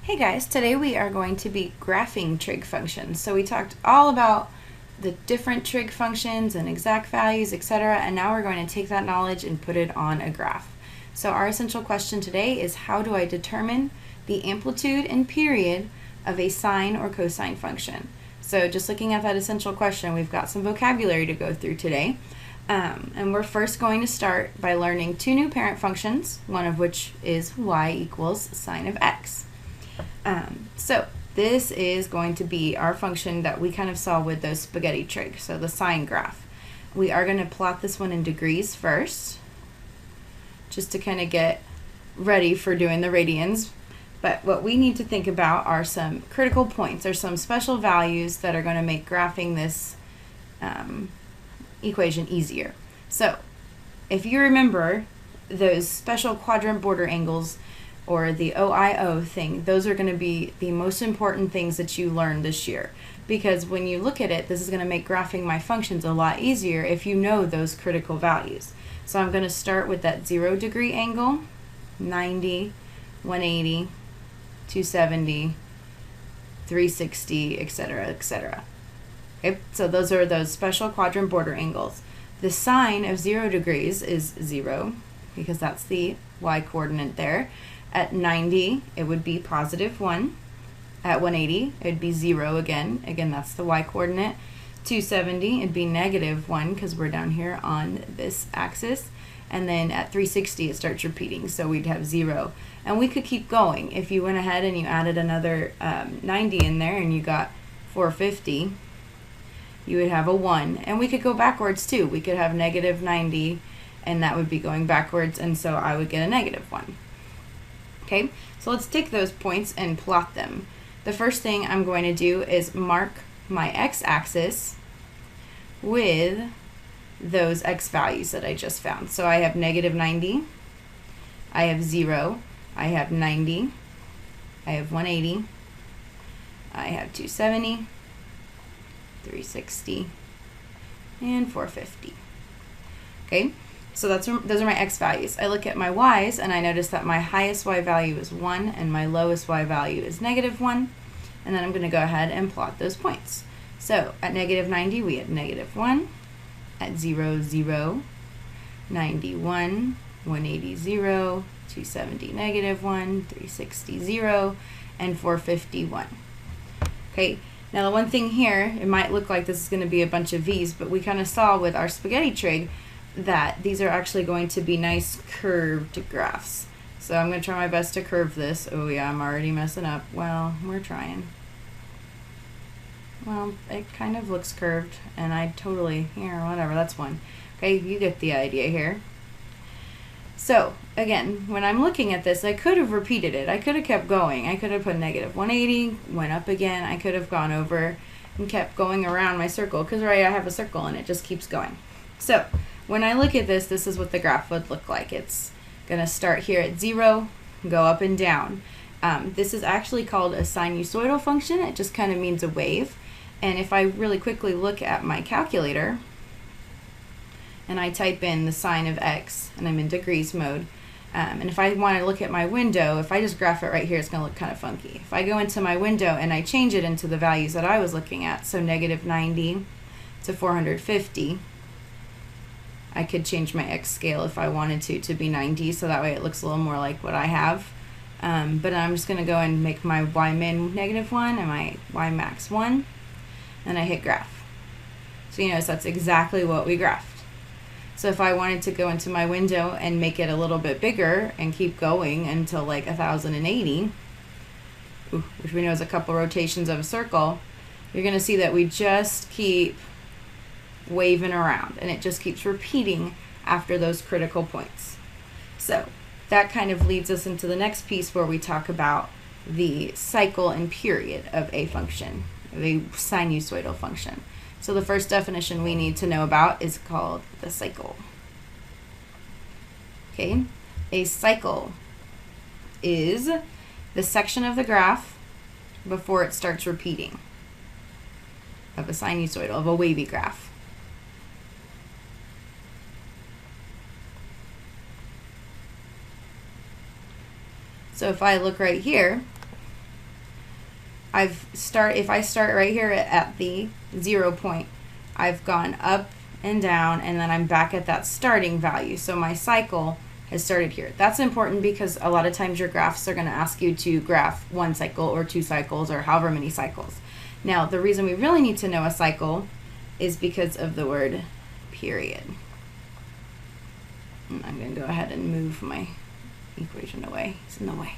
Hey guys, today we are going to be graphing trig functions. So we talked all about the different trig functions and exact values, etc. And now we're going to take that knowledge and put it on a graph. So our essential question today is, how do I determine the amplitude and period of a sine or cosine function? So just looking at that essential question, we've got some vocabulary to go through today. And we're first going to start by learning two new parent functions, one of which is y equals sine of x. So this is going to be our function that we kind of saw with those spaghetti trig, so the sine graph. We are going to plot this one in degrees first, just to kind of get ready for doing the radians. But what we need to think about are some critical points, or some special values that are going to make graphing this equation easier. So if you remember those special quadrant border angles, or the OIO thing, those are going to be the most important things that you learn this year. Because when you look at it, this is going to make graphing my functions a lot easier if you know those critical values. So I'm going to start with that 0-degree angle, 90, 180, 270, 360, etc., etc. Okay, so those are those special quadrant border angles. The sine of 0 degrees is 0, because that's the y coordinate there. At 90, it would be positive 1. At 180, it would be 0 again. Again, that's the y coordinate. 270, it'd be negative 1, because we're down here on this axis. And then at 360, it starts repeating, so we'd have 0. And we could keep going. If you went ahead and you added another 90 in there and you got 450, you would have a 1. And we could go backwards too. We could have negative 90, and that would be going backwards, and so I would get a negative 1. Okay, so let's take those points and plot them. The first thing I'm going to do is mark my x-axis with those x values that I just found. So I have negative 90, I have 0, I have 90, I have 180, I have 270, 360, and 450. Okay, so those are my x values. I look at my y's and I notice that my highest y value is 1 and my lowest y value is negative 1. And then I'm going to go ahead and plot those points. So at negative 90, we had negative 1. At 0, 0, 91, 180, 0, 270, negative 1, 360, 0, and 450, 1. Okay, now the one thing here, it might look like this is going to be a bunch of v's, but we kind of saw with our spaghetti trig that these are actually going to be nice curved graphs. So I'm going to try my best to curve this. Oh yeah, I'm already messing up. Well, we're trying. Well, it kind of looks curved, and I totally, here, whatever, that's 1. Okay, you get the idea here. So, again, when I'm looking at this, I could have repeated it. I could have kept going. I could have put negative 180, went up again. I could have gone over and kept going around my circle, because right, I have a circle, and it just keeps going. So, when I look at this, this is what the graph would look like. It's going to start here at 0, go up and down. This is actually called a sinusoidal function. It just kind of means a wave. And if I really quickly look at my calculator and I type in the sine of x, and I'm in degrees mode, and if I want to look at my window, if I just graph it right here, it's going to look kind of funky. If I go into my window and I change it into the values that I was looking at, so negative 90 to 450, I could change my x scale if I wanted to be 90, so that way it looks a little more like what I have. But I'm just going to go and make my y min negative 1 and my y max 1, and I hit graph. So you notice that's exactly what we graphed. So if I wanted to go into my window and make it a little bit bigger and keep going until like 1080, which we know is a couple rotations of a circle, you're going to see that we just keep waving around, and it just keeps repeating after those critical points. So that kind of leads us into the next piece, where we talk about the cycle and period of a function, of a sinusoidal function. So the first definition we need to know about is called the cycle. Okay, a cycle is the section of the graph before it starts repeating, of a sinusoidal, of a wavy graph. So if I look right here, if I start right here at the 0 point, I've gone up and down, and then I'm back at that starting value. So my cycle has started here. That's important because a lot of times your graphs are going to ask you to graph 1 cycle or 2 cycles or however many cycles. Now, the reason we really need to know a cycle is because of the word period. And I'm going to go ahead and move my equation away. It's in the way.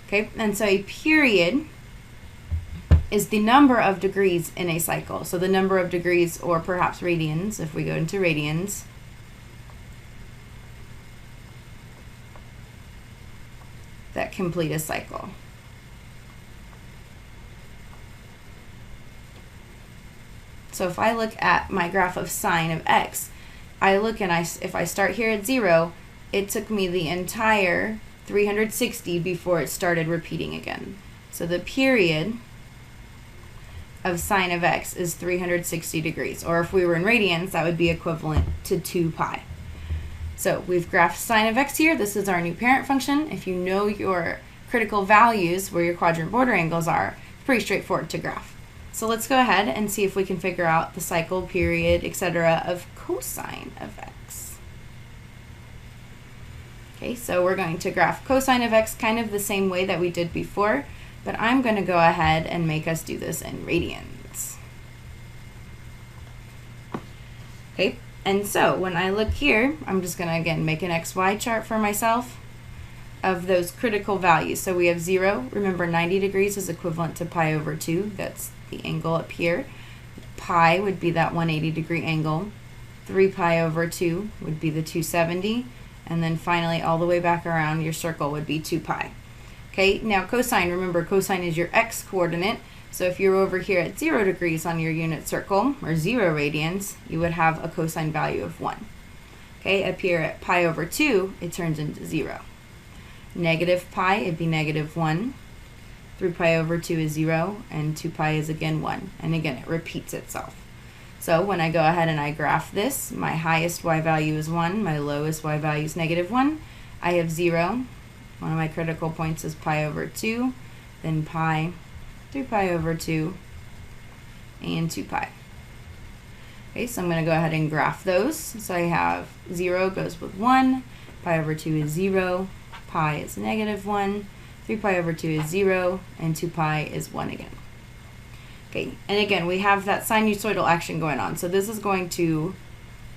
Okay, and so a period is the number of degrees in a cycle. So the number of degrees, or perhaps radians, if we go into radians, that complete a cycle. So if I look at my graph of sine of x, I look and if I start here at 0, it took me the entire 360 before it started repeating again. So the period of sine of x is 360 degrees, or if we were in radians, that would be equivalent to 2 pi. So we've graphed sine of x here. This is our new parent function. If you know your critical values, where your quadrant border angles are, it's pretty straightforward to graph. So let's go ahead and see if we can figure out the cycle, period, etc. of cosine of x. Okay, so we're going to graph cosine of x kind of the same way that we did before, but I'm going to go ahead and make us do this in radians. Okay, and so when I look here, I'm just going to again make an XY chart for myself of those critical values. So we have 0. Remember, 90 degrees is equivalent to pi over 2. That's the angle up here. Pi would be that 180 degree angle. 3 pi over 2 would be the 270. And then finally, all the way back around, your circle would be 2 pi. Okay, now cosine, remember cosine is your x coordinate. So if you're over here at 0 degrees on your unit circle, or 0 radians, you would have a cosine value of 1. Okay, up here at pi over 2, it turns into 0. Negative pi, it'd be negative 1. 3 pi over 2 is 0, and 2 pi is again 1. And again, it repeats itself. So when I go ahead and I graph this, my highest y value is 1, my lowest y value is negative 1. I have 0. One of my critical points is pi over 2, then pi, 3 pi over 2, and 2 pi. Okay, so I'm going to go ahead and graph those. So I have 0 goes with 1, pi over 2 is 0, pi is negative 1, 3 pi over 2 is 0, and 2 pi is 1 again. Okay, and again, we have that sinusoidal action going on. So this is going to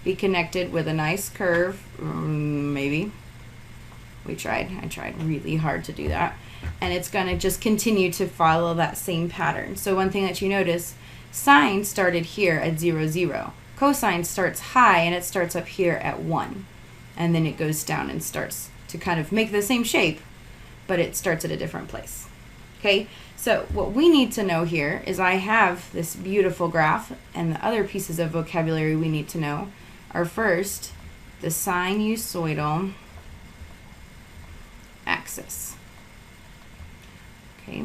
be connected with a nice curve, maybe. I tried really hard to do that. And it's going to just continue to follow that same pattern. So one thing that you notice, sine started here at 0, 0. Cosine starts high, and it starts up here at 1. And then it goes down and starts to kind of make the same shape, but it starts at a different place. Okay, so what we need to know here is I have this beautiful graph, and the other pieces of vocabulary we need to know are first the sinusoidal axis. Okay,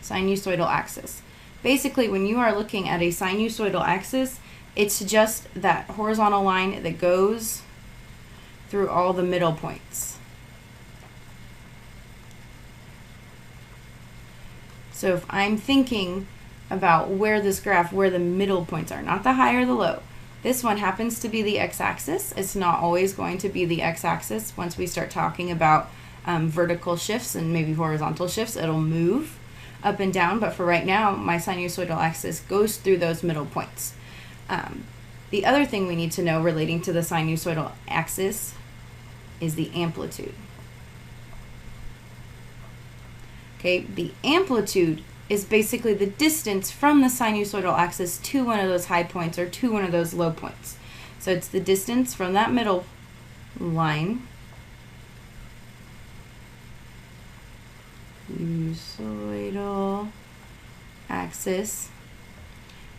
sinusoidal axis. Basically, when you are looking at a sinusoidal axis, it's just that horizontal line that goes through all the middle points. So if I'm thinking about where this graph, where the middle points are, not the high or the low, this one happens to be the x-axis. It's not always going to be the x-axis. Once we start talking about vertical shifts and maybe horizontal shifts, it'll move up and down, but for right now, my sinusoidal axis goes through those middle points. The other thing we need to know relating to the sinusoidal axis is the amplitude. Okay, the amplitude is basically the distance from the sinusoidal axis to one of those high points or to one of those low points. So it's the distance from that middle line, sinusoidal axis,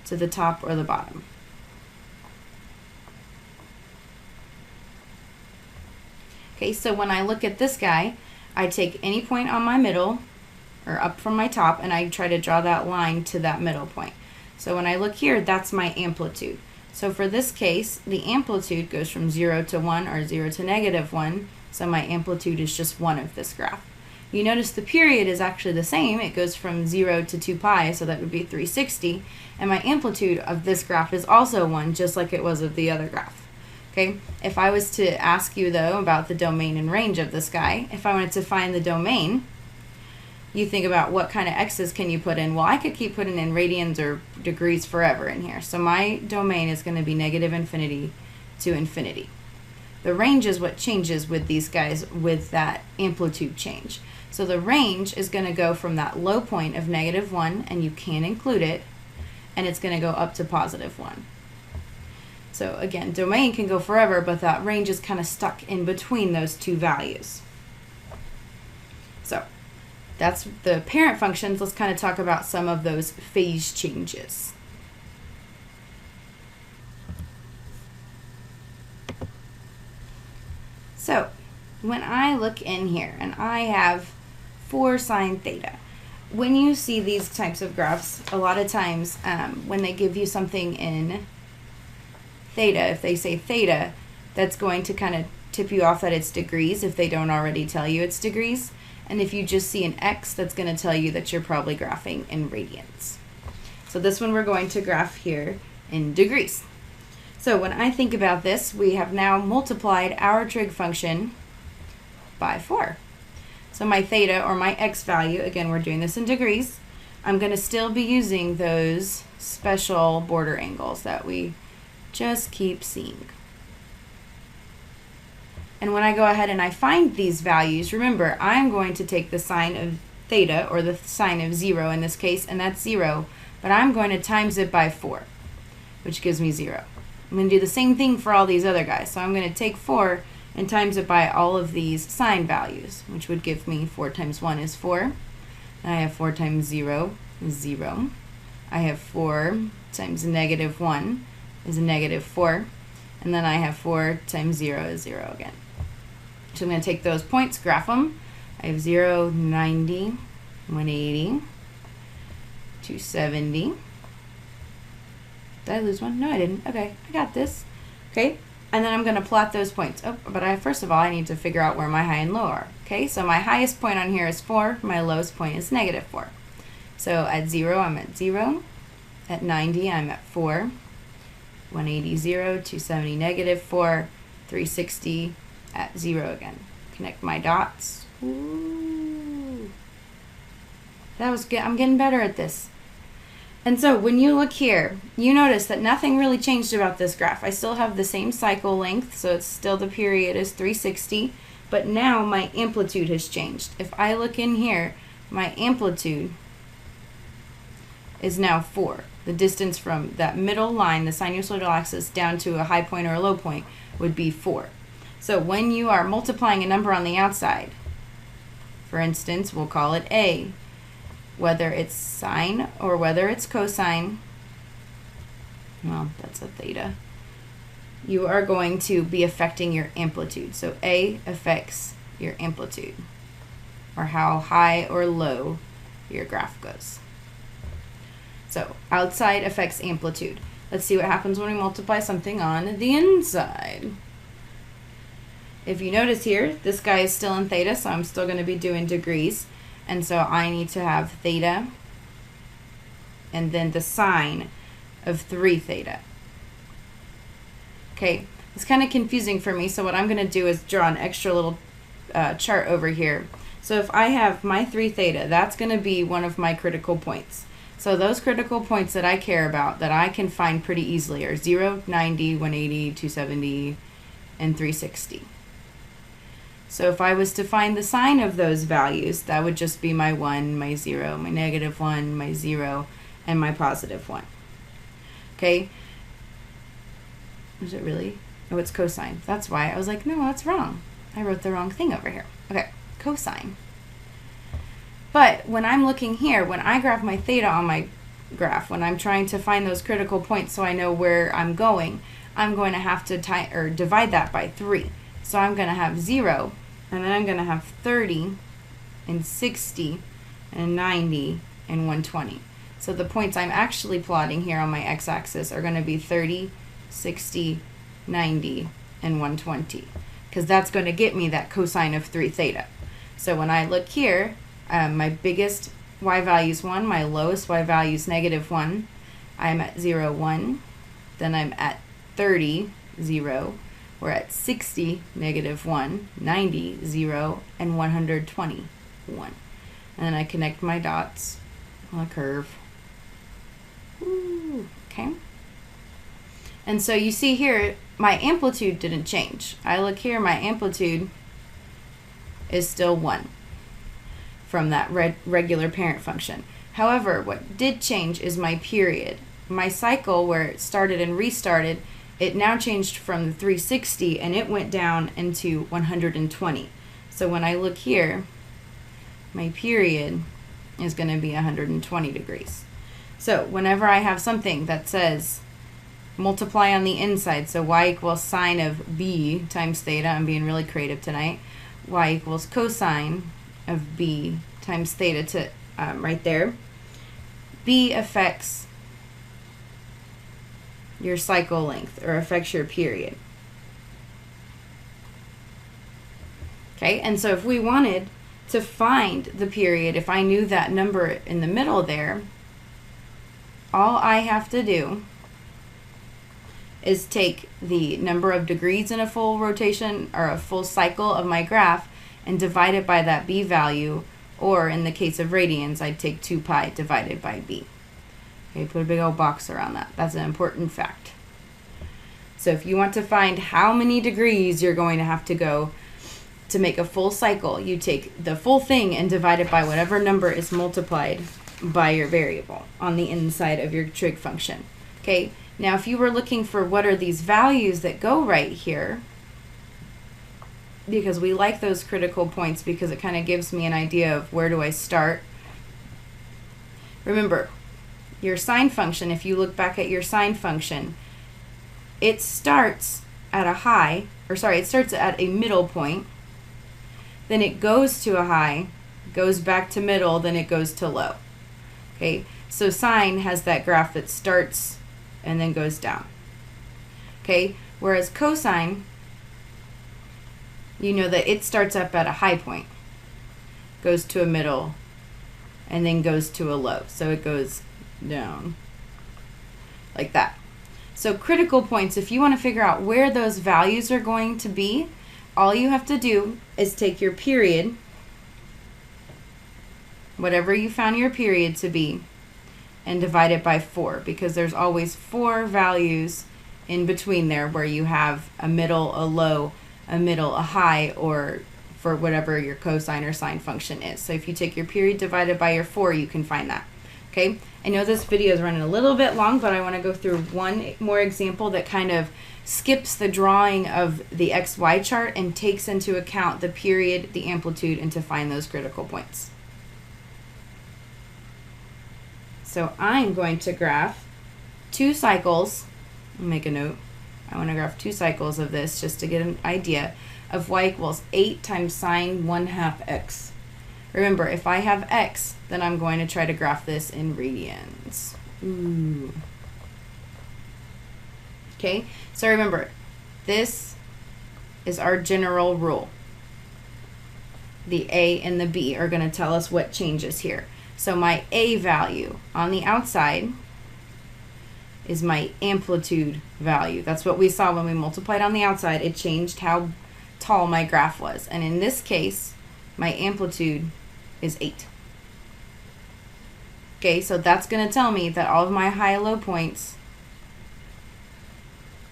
to the top or the bottom. Okay, so when I look at this guy, I take any point on my middle, or up from my top, and I try to draw that line to that middle point. So when I look here, that's my amplitude. So for this case, the amplitude goes from 0 to 1 or 0 to negative 1, so my amplitude is just 1 of this graph. You notice the period is actually the same. It goes from 0 to 2 pi, so that would be 360. And my amplitude of this graph is also 1, just like it was of the other graph. Okay? If I was to ask you, though, about the domain and range of this guy, if I wanted to find the domain, you think about what kind of x's can you put in. Well, I could keep putting in radians or degrees forever in here. So my domain is going to be negative infinity to infinity. The range is what changes with these guys with that amplitude change. So the range is going to go from that low point of -1, and you can include it, and it's going to go up to +1. So again, domain can go forever, but that range is kind of stuck in between those two values. So that's the parent functions. Let's kind of talk about some of those phase changes. So when I look in here and I have 4 sine theta, when you see these types of graphs, a lot of times when they give you something in theta, if they say theta, that's going to kind of tip you off that it's degrees if they don't already tell you it's degrees. And if you just see an x, that's going to tell you that you're probably graphing in radians. So this one we're going to graph here in degrees. So when I think about this, we have now multiplied our trig function by 4. So my theta, or my x value, again, we're doing this in degrees, I'm going to still be using those special border angles that we just keep seeing. And when I go ahead and I find these values, remember, I'm going to take the sine of theta, or the sine of 0 in this case, and that's 0, but I'm going to times it by 4, which gives me 0. I'm going to do the same thing for all these other guys. So I'm going to take 4 and times it by all of these sine values, which would give me 4 times 1 is 4. And I have 4 times 0 is 0. I have 4 times -1 is a -4. And then I have 4 times 0 is 0 again. So I'm going to take those points, graph them. I have 0, 90, 180, 270. Did I lose one? No, I didn't. Okay, I got this. Okay, and then I'm going to plot those points. Oh, but first of all, I need to figure out where my high and low are. Okay, so my highest point on here is 4. My lowest point is -4. So at 0, I'm at 0. At 90, I'm at 4. 180, 0. 270, -4. 360, at 0 again. Connect my dots. Ooh. That was good. I'm getting better at this. And so when you look here, you notice that nothing really changed about this graph. I still have the same cycle length, so it's still, the period is 360, but now my amplitude has changed. If I look in here, my amplitude is now 4. The distance from that middle line, the sinusoidal axis, down to a high point or a low point would be 4. So when you are multiplying a number on the outside, for instance, we'll call it A, whether it's sine or whether it's cosine, well, that's a theta, you are going to be affecting your amplitude. So A affects your amplitude, or how high or low your graph goes. So outside affects amplitude. Let's see what happens when we multiply something on the inside. If you notice here, this guy is still in theta, so I'm still going to be doing degrees. And so I need to have theta and then the sine of 3 theta. Okay, it's kind of confusing for me, so what I'm going to do is draw an extra little chart over here. So if I have my 3 theta, that's going to be one of my critical points. So those critical points that I care about, that I can find pretty easily, are 0, 90, 180, 270, and 360. So if I was to find the sine of those values, that would just be my 1, my 0, my -1, my 0, and my +1. Okay? Is it really? Oh, it's cosine. That's why I was like, no, that's wrong. I wrote the wrong thing over here. Okay, cosine. But when I'm looking here, when I graph my theta on my graph, when I'm trying to find those critical points so I know where I'm going to have to divide that by 3. So I'm going to have 0, and then I'm going to have 30, and 60, and 90, and 120. So the points I'm actually plotting here on my x-axis are going to be 30, 60, 90, and 120, because that's going to get me that cosine of 3 theta. So when I look here, my biggest y value is 1, my lowest y value is -1. I'm at 0, 1. Then I'm at 30, 0. We're at 60, -1, 90, 0, and 120, 1. And then I connect my dots on a curve. Ooh, okay. And so you see here, my amplitude didn't change. I look here, my amplitude is still 1 from that regular parent function. However, what did change is my period. My cycle, where it started and restarted, it now changed from the 360 and it went down into 120. So when I look here, my period is going to be 120 degrees. So whenever I have something that says multiply on the inside, so y equals sine of b times theta, I'm being really creative tonight, y equals cosine of b times theta to right there, b affects your cycle length or affects your period. Okay, and so if we wanted to find the period, if I knew that number in the middle there, all I have to do is take the number of degrees in a full rotation or a full cycle of my graph and divide it by that b value, or in the case of radians, I'd take 2 pi divided by b. Okay, put a big old box around that. That's an important fact. So if you want to find how many degrees you're going to have to go to make a full cycle, you take the full thing and divide it by whatever number is multiplied by your variable on the inside of your trig function. Okay, now if you were looking for what are these values that go right here, because we like those critical points because it kind of gives me an idea of where do I start. Remember, your sine function, if you look back at your sine function, it starts at a high, or sorry, it starts at a middle point, then it goes to a high, goes back to middle, then it goes to low. Okay, so sine has that graph that starts and then goes down. Okay, whereas cosine, you know that it starts up at a high point, goes to a middle, and then goes to a low. So it goes down like that. So critical points, if you want to figure out where those values are going to be, all you have to do is take your period, whatever you found your period to be, and divide it by 4, because there's always 4 values in between there where you have a middle, a low, a middle, a high, or for whatever your cosine or sine function is. So if you take your period divided by your 4, you can find that. Okay, I know this video is running a little bit long, but I want to go through one more example that kind of skips the drawing of the XY chart and takes into account the period, the amplitude, and to find those critical points. So I'm going to graph 2 cycles. I'll make a note. I want to graph 2 cycles of this just to get an idea of y equals 8 times sine 1/2 x. Remember, if I have x, then I'm going to try to graph this in radians. Ooh. Okay, so remember, this is our general rule. The a and the b are going to tell us what changes here. So my a value on the outside is my amplitude value. That's what we saw when we multiplied on the outside. It changed how tall my graph was. And in this case, my amplitude is 8. Okay, so that's going to tell me that all of my high-low points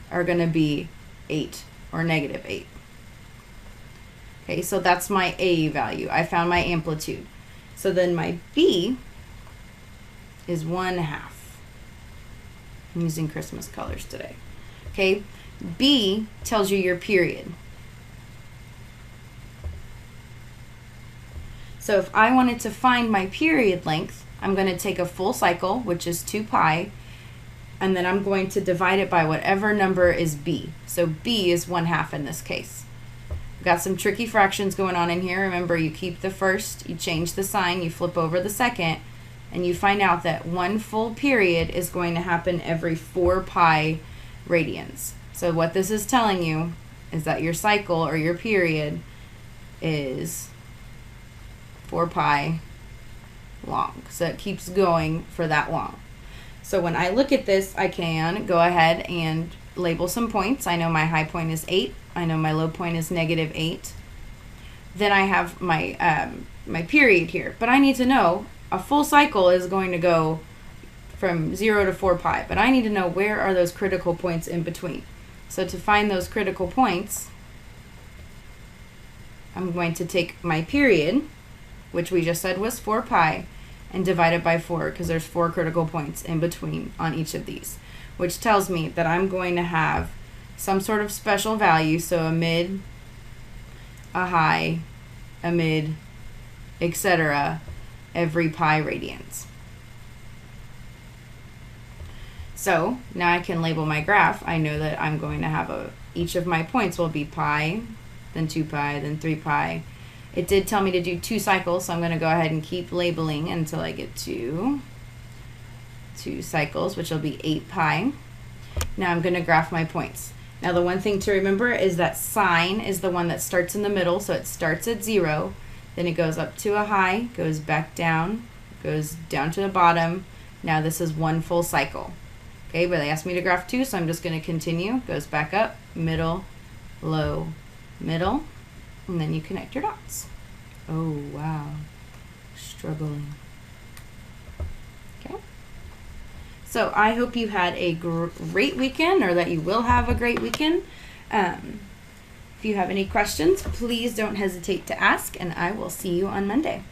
are going to be 8 or -8. Okay, so that's my A value. I found my amplitude. So then my B is 1/2. I'm using Christmas colors today. Okay, B tells you your period. So if I wanted to find my period length, I'm going to take a full cycle, which is 2 pi, and then I'm going to divide it by whatever number is b. So b is 1/2 in this case. We've got some tricky fractions going on in here. Remember, you keep the first, you change the sign, you flip over the second, and you find out that 1 full period is going to happen every 4 pi radians. So what this is telling you is that your cycle or your period is 4 pi long. So it keeps going for that long. So when I look at this, I can go ahead and label some points. I know my high point is 8. I know my low point is -8. Then I have my my period here. But I need to know a full cycle is going to go from 0 to 4 pi. But I need to know where are those critical points in between. So to find those critical points, I'm going to take my period, which we just said was 4 pi, and divide it by 4 because there's 4 critical points in between on each of these, which tells me that I'm going to have some sort of special value, so a mid, a high, a mid, etc. every pi radians. So now I can label my graph. I know that I'm going to have each of my points will be pi, then 2 pi, then 3 pi. It did tell me to do 2 cycles, so I'm going to go ahead and keep labeling until I get to 2 cycles, which will be 8 pi. Now I'm going to graph my points. Now the one thing to remember is that sine is the one that starts in the middle, so it starts at 0, then it goes up to a high, goes back down, goes down to the bottom. Now this is one full cycle. Okay, but they asked me to graph 2, so I'm just going to continue. Goes back up, middle, low, middle, and then you connect your dots. Oh, wow. Struggling. Okay. So I hope you had a great weekend, or that you will have a great weekend. If you have any questions, please don't hesitate to ask, and I will see you on Monday.